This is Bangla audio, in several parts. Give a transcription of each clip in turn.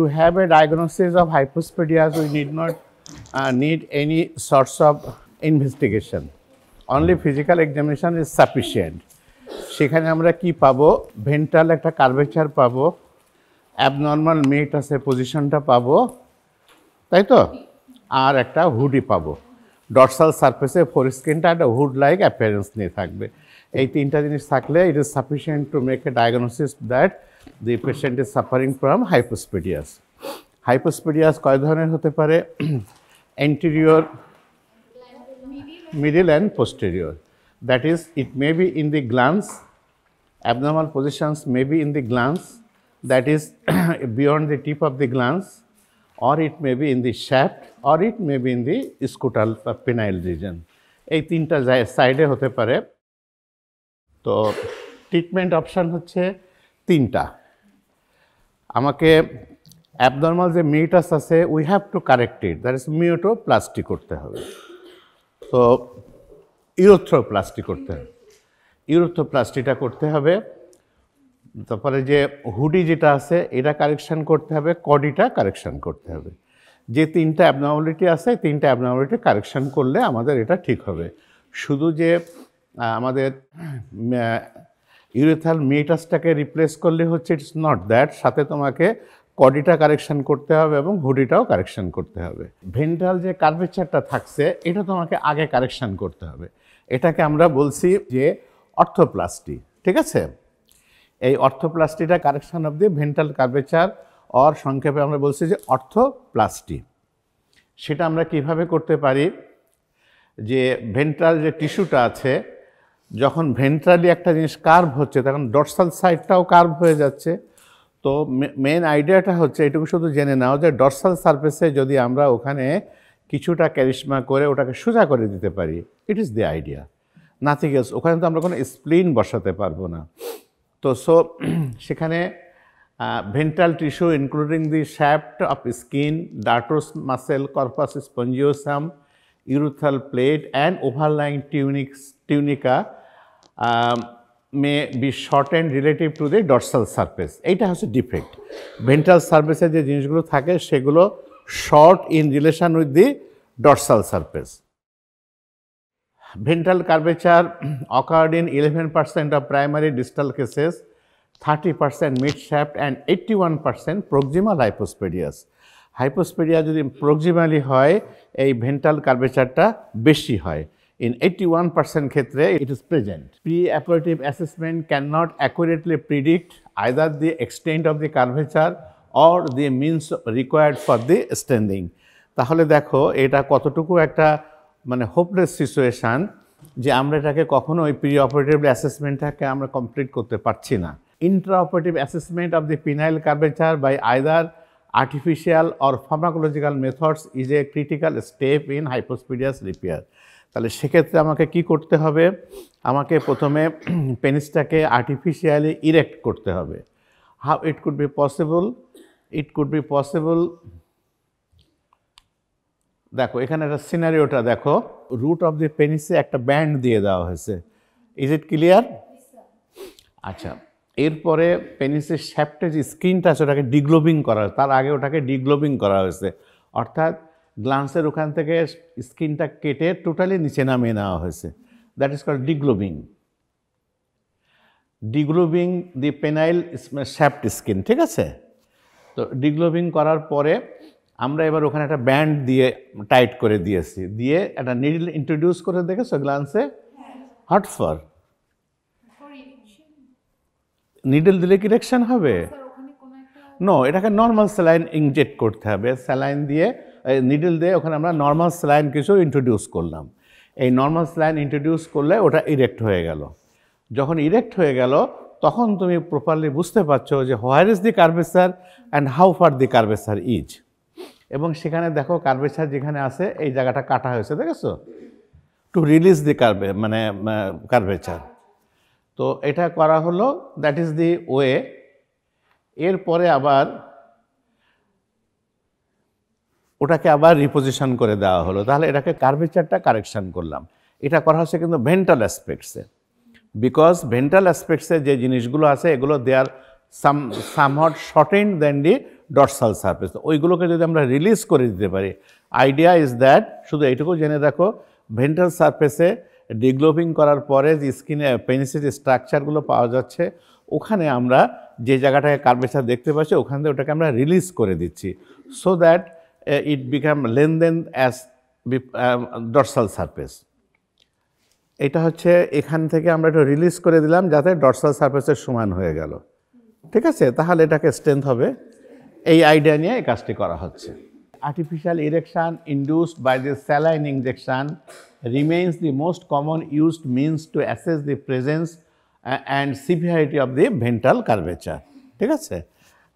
to have a diagnosis of hypospadias, we need not need any sorts of investigation. Only physical examination is sufficient. সেখানে আমরা কি পাবো, ভেন্ট্রাল একটা কার্ভেচার পাবো, অ্যাবনর্মাল মেট আছে পজিশনটা পাবো, তাই তো, আর একটা হুডি পাবো। ডরসাল সারফেসে ফোরস্কিনটা একটা হুড লাইক অ্যাপিয়ারেন্স নিয়ে থাকবে। এই তিনটা জিনিস থাকলে it is sufficient to make a diagnosis that the patient is suffering from hypospadias. Hypospadias কয় ধরনের হতে পারে? Anterior, middle and posterior. That is, it may be in the glans, abnormal positions may be in the glans, that is beyond the tip of the glans, or it may be in the shaft, or it may be in the scutal or penile region. এই তিনটা সাইডে হতে পারে। তো ট্রিটমেন্ট অপশান হচ্ছে তিনটা। আমাকে অ্যাবনর্মাল যে মিউটাস আছে we have to correct it, that is meatoplasty করতে হবে। তো ইউরোথ্রোপ্লাস্টি করতে হবে, ইউরোথ্রোপ্লাস্টিটা করতে হবে। তারপরে যে হুডি যেটা আছে এটা কারেকশান করতে হবে, কডিটা কারেকশান করতে হবে। যে তিনটা অ্যাবনর্মালিটি আছে তিনটা অ্যাবনর্মালিটি কারেকশান করলে আমাদের এটা ঠিক হবে। শুধু যে আমাদের ইউরেথাল মিউটাসটাকে রিপ্লেস করলে হচ্ছে, ইটস নট দ্যাট, সাথে তোমাকে কডিটা কারেকশান করতে হবে এবং হুডিটাও কারেকশান করতে হবে। ভেন্ট্রাল যে কার্ভেচারটা থাকছে এটা তোমাকে আগে কারেকশান করতে হবে। এটাকে আমরা বলছি যে অর্থোপ্লাস্টি, ঠিক আছে? এই অর্থোপ্লাস্টিটা correction of the ventral curvature, or সংক্ষেপে আমরা বলছি যে অর্থোপ্লাস্টি। সেটা আমরা কিভাবে করতে পারি? যে ভেন্ট্রাল যে টিস্যুটা আছে, যখন ভেন্ট্রালি একটা জিনিস কার্ভ হচ্ছে তখন ডরসাল সাইডটাও কার্ভ হয়ে যাচ্ছে। তো মেন আইডিয়াটা হচ্ছে এটুকু শুধু জেনে নাও যে ডরসাল সারফেসে যদি আমরা ওখানে কিছুটা ক্যারিশমা করে ওটাকে সোজা করে দিতে পারি, it is the idea, nothing else. ওখানে তো আমরা কোনো স্প্লিন বসাতে পারবো না। তো সেখানে ventral tissue including the shaft of skin, dartos muscle, corpus spongiosum, urethral plate and overlying tunica may be shortened relative to the dorsal surface. এইটা হচ্ছে ডিফেক্ট। ভেন্ট্রাল সারফেসে যে জিনিসগুলো থাকে সেগুলো short in relation with the dorsal surface. Ventral curvature occurred in 11% of primary distal cases, 30% mid-shaft and 81% proximal hypospadias. Hypospadia যদি proximally হয় এই ventral curvature-টা বেশি হয়। In 81% ক্ষেত্রে it is present. Pre-operative assessment cannot accurately predict either the extent of the curvature or the means required for the stenting. তাহলে দেখো এটা কতটুকু একটা মানে হোপলেস সিচুয়েশান যে আমরা এটাকে কখনো ওই প্রি অপারেটিভ অ্যাসেসমেন্টটাকে আমরা কমপ্লিট করতে পারছি না। Intraoperative assessment of the penile curvature by either artificial or pharmacological methods is a critical step in hypospadias repair. তাহলে সেক্ষেত্রে আমাকে কি করতে হবে? আমাকে প্রথমে পেনিসটাকে আর্টিফিশিয়ালি ইরেক্ট করতে হবে। How it could be possible? It could be possible, দেখো এখানে একটা সিনারিওটা দেখো, রুট অফ দি পেনিসে একটা ব্যান্ড দিয়ে দেওয়া হয়েছে। Is it clear? আচ্ছা, এরপরে পেনিসের শ্যাফটে যে স্কিনটা আছে ওটাকে ডিগ্লোবিং করা হয়েছে, তার আগে ওটাকে ডিগ্লোবিং করা হয়েছে, অর্থাৎ গ্লান্সের ওখান থেকে স্কিনটা কেটে টোটালি নিচে নামিয়ে নেওয়া হয়েছে। That is called degloving. Degloving the penile shaft skin, ঠিক আছে? তো ডিগ্লোবিং করার পরে আমরা এবার ওখানে একটা ব্যান্ড দিয়ে টাইট করে দিয়েছি, দিয়ে একটা নিডল ইন্ট্রোডিউস করে দেখেছো গ্লান্সে? হট ফর নিডল দিলে কি রিঅ্যাকশন হবে? নো, এটাকে নর্মাল স্যালাইন ইনজেক্ট করতে হবে। স্যালাইন দিয়ে নিডল দিয়ে ওখানে আমরা নর্মাল স্যালাইন কিছু ইন্ট্রোডিউস করলাম। এই নর্মাল স্যালাইন ইন্ট্রোডিউস করলে ওটা ইরেক্ট হয়ে গেল। যখন ইরেক্ট হয়ে গেল তখন তুমি প্রপারলি বুঝতে পারছো যে where is the curvature and how far the curvature is. এবং সেখানে দেখো কার্ভেচার যেখানে আছে এই জায়গাটা কাটা হয়েছে, দেখেছো? To release the curvature. তো এটা করা হলো, দ্যাট ইজ দি ওয়ে। এরপরে আবার ওটাকে আবার রিপোজিশন করে দেওয়া হলো, তাহলে এটাকে কার্ভেচারটা কারেকশান করলাম। এটা করা হচ্ছে কিন্তু ভেন্ট্রাল অ্যাসপেক্টসে, বিকজ ভেন্ট্রাল অ্যাসপেক্টসে যে জিনিসগুলো আছে এগুলো দে আর সামহট শর্টেন্ড দেন দি ডরসাল সারফেস। ওইগুলোকে যদি আমরা রিলিজ করে দিতে পারি, আইডিয়া ইজ দ্যাট, শুধু এইটুকু জেনে রাখো, ভেন্ট্রাল সারফেসে ডিগ্লোভিং করার পরে যে স্কিনে পেনিসের যে স্ট্রাকচারগুলো পাওয়া যাচ্ছে, ওখানে আমরা যে জায়গাটায় কার্ভেচার দেখতে পাচ্ছি ওখান থেকে ওটাকে আমরা রিলিজ করে দিচ্ছি, সো দ্যাট ইট বিকাম লেনদেন অ্যাজ ডরসাল সারফেস। এটা হচ্ছে এখান থেকে আমরা একটু রিলিজ করে দিলাম যাতে ডরসাল সারফেসের সমান হয়ে গেল, ঠিক আছে? তাহলে এটাকে স্ট্রেংথ হবে। এই আইডিয়া নিয়ে এই কাজটি করা হচ্ছে। Artificial erection induced by the saline injection remains the most common used means to assess the presence and severity of the ventral curvature, ঠিক আছে?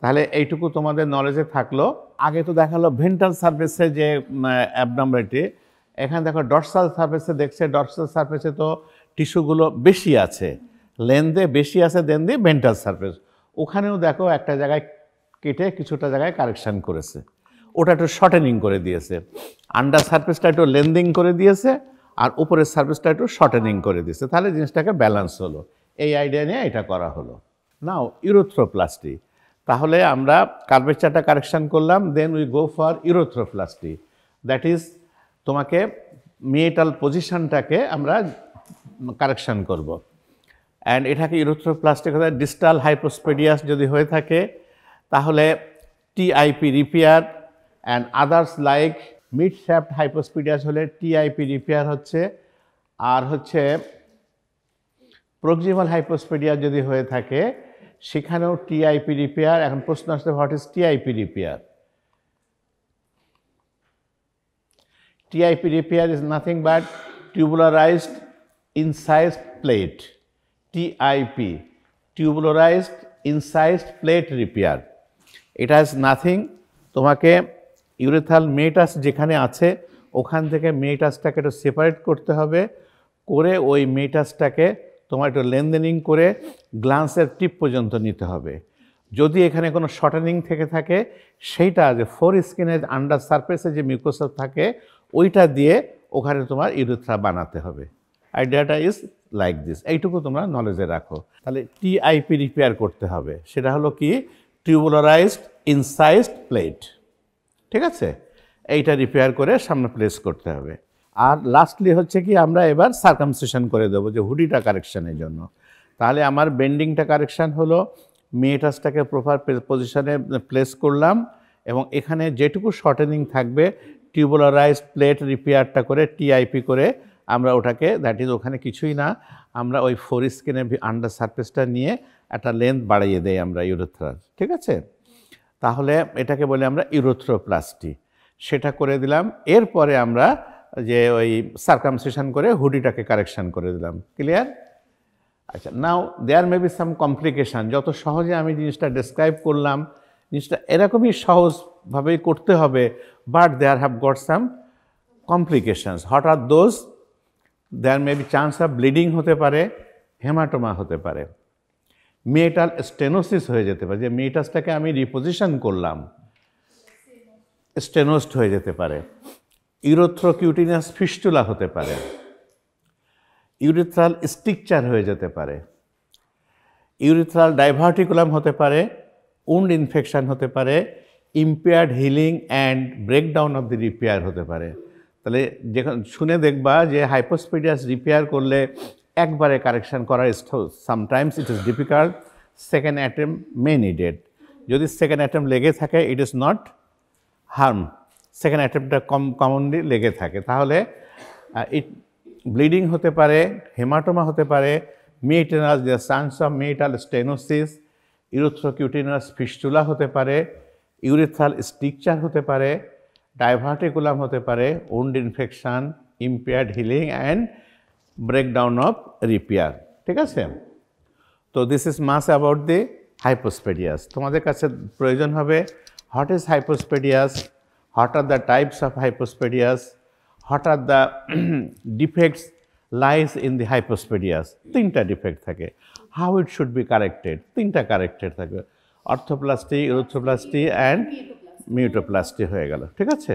তাহলে এইটুকু তোমাদের নলেজে থাকলো। আগে তো দেখালো ভেন্ট্রাল সারফেসে যে অ্যাবনর্মালিটি, এখানে দেখো ডরসাল সারফেসে দেখছে, ডরসাল সারফেসে তো টিস্যুগুলো বেশি আছে, লেন্থে বেশি আছে দেন দি ভেন্ট্রাল সারফেস। ওখানেও দেখো একটা জায়গায় কেটে কিছুটা জায়গায় কারেকশান করেছে, ওটা একটু শর্টেনিং করে দিয়েছে। আন্ডার সারফেসটা একটু লেন্দিং করে দিয়েছে আর উপরের সারফেসটা একটু শর্টেনিং করে দিয়েছে, তাহলে জিনিসটাকে ব্যালেন্স হলো। এই আইডিয়া নিয়ে এটা করা হলো। নাও ইউরোথ্রোপ্লাস্টি, তাহলে আমরা কার্ভেচারটা কারেকশান করলাম, then we go for urethroplasty. That is তোমাকে মেটাল পজিশনটাকে আমরা কারেকশান করব। অ্যান্ড এটাকে ইউরোথ্রোপ্লাস্টি কথা, ডিস্টাল হাইপোস্পেডিয়াস যদি হয়ে থাকে তাহলে TIP repair, and others like mid shaft hypospadias হলে টিআইপি রিপেয়ার হচ্ছে। আর হচ্ছে প্রক্সিমাল হাইপোস্পেডিয়াস যদি হয়ে থাকে সেখানেও টিআইপি রিপেয়ার। এখন প্রশ্ন আসছে, what is TIP repair? TIP repair is nothing but tubularized incised plate. TIP, tubularized incised plate repair. It has nothing, তোমাকে ইউরেথাল মেটাস যেখানে আছে ওখান থেকে মেটাসটাকে একটু সেপারেট করতে হবে, করে ওই মেটাসটাকে তোমার একটু লেনদেনিং করে গ্লান্সের টিপ পর্যন্ত নিতে হবে। যদি এখানে কোনো শর্টেনিং থেকে থাকে সেইটা যে ফোর স্কিনের আন্ডার সারফেসে যে মিউকোসা থাকে ওইটা দিয়ে ওখানে তোমার ইউরেথ্রা বানাতে হবে। আইডিয়াটা ইজ লাইক দিস, এইটুকু তোমরা নলেজে রাখো। তাহলে টিআইপি রিপেয়ার করতে হবে, সেটা হলো কি টিউবুলারাইজড ইনসাইজড প্লেট, ঠিক আছে? এইটা রিপেয়ার করে সামনে প্লেস করতে হবে। আর লাস্টলি হচ্ছে কি আমরা এবার সার্কামসিশন করে দেবো যে হুডিটা কারেকশানের জন্য। তাহলে আমার বেন্ডিংটা কারেকশান হলো, মেটাসটাকে প্রপার পজিশনে প্লেস করলাম এবং এখানে যেটুকু শর্টেনিং থাকবে টিউবুলারাইজড প্লেট রিপেয়ারটা করে টিআইপি করে আমরা ওটাকে, দ্যাট ইজ ওখানে কিছুই না, আমরা ওই ফোর স্কিনের আন্ডার সারফেসটা নিয়ে একটা লেন্থ বাড়িয়ে দেই আমরা ইউরোথ্রার, ঠিক আছে? তাহলে এটাকে বলে আমরা ইউরোথ্রোপ্লাস্টি, সেটা করে দিলাম। এরপরে আমরা যে ওই সার্কামসিশন করে হুডিটাকে কারেকশান করে দিলাম। ক্লিয়ার? আচ্ছা, নাও দেয়ার মে বি সাম কমপ্লিকেশান। যত সহজে আমি জিনিসটা ডেসক্রাইব করলাম, জিনিসটা এরকমই সহজভাবেই করতে হবে, but there have got some complications. What are those? There may be chance of bleeding হতে পারে, হেমাটোমা হতে পারে, মেটাল স্টেনোসিস হয়ে যেতে পারে, যে মেটাসটাকে আমি রিপোজিশন করলাম স্টেনোসড হয়ে যেতে পারে, ইউরোথ্রোকিউটিনাস ফিস্টুলা হতে পারে, ইউরিথ্রাল স্ট্রিকচার হয়ে যেতে পারে, ইউরিথ্রাল ডাইভার্টিকুলাম হতে পারে, উন্ড ইনফেকশন হতে পারে, impaired healing and breakdown of the repair হতে পারে। তাহলে যেখানে শুনে দেখবা যে হাইপোস্পেডিয়াস রিপেয়ার করলে একবারে কারেকশান করা sometimes it is difficult, second attempt may needed. যদি সেকেন্ড অ্যাটেম্প লেগে থাকে it is not harm, second অ্যাটেম্পটা কমনলি লেগে থাকে, তাহলে ইট ব্লিডিং হতে পারে, হেমাটোমা হতে পারে, মেটানাস the chance of meatal stenosis, urethrocutaneous fistula হতে পারে, ইউরিথ্রাল স্ট্রিকচার হতে পারে, ডাইভার্টিকুলাম হতে পারে, wound infection, impaired healing and breakdown of repair, ঠিক আছে? তো this is mass about the hypospadias. তোমাদের কাছে প্রয়োজন হবে what is hypospadias, what are the types of hypospadias, what are the defects lies in the hypospadias. তিনটা ডিফেক্ট থাকে, how it should be corrected, তিনটা কারেক্টেড থাকে, অর্থোপ্লাস্টি, ইউরোথ্রোপ্লাস্টি অ্যান্ড মিউটোপ্লাস্টি হয়ে গেল, ঠিক আছে?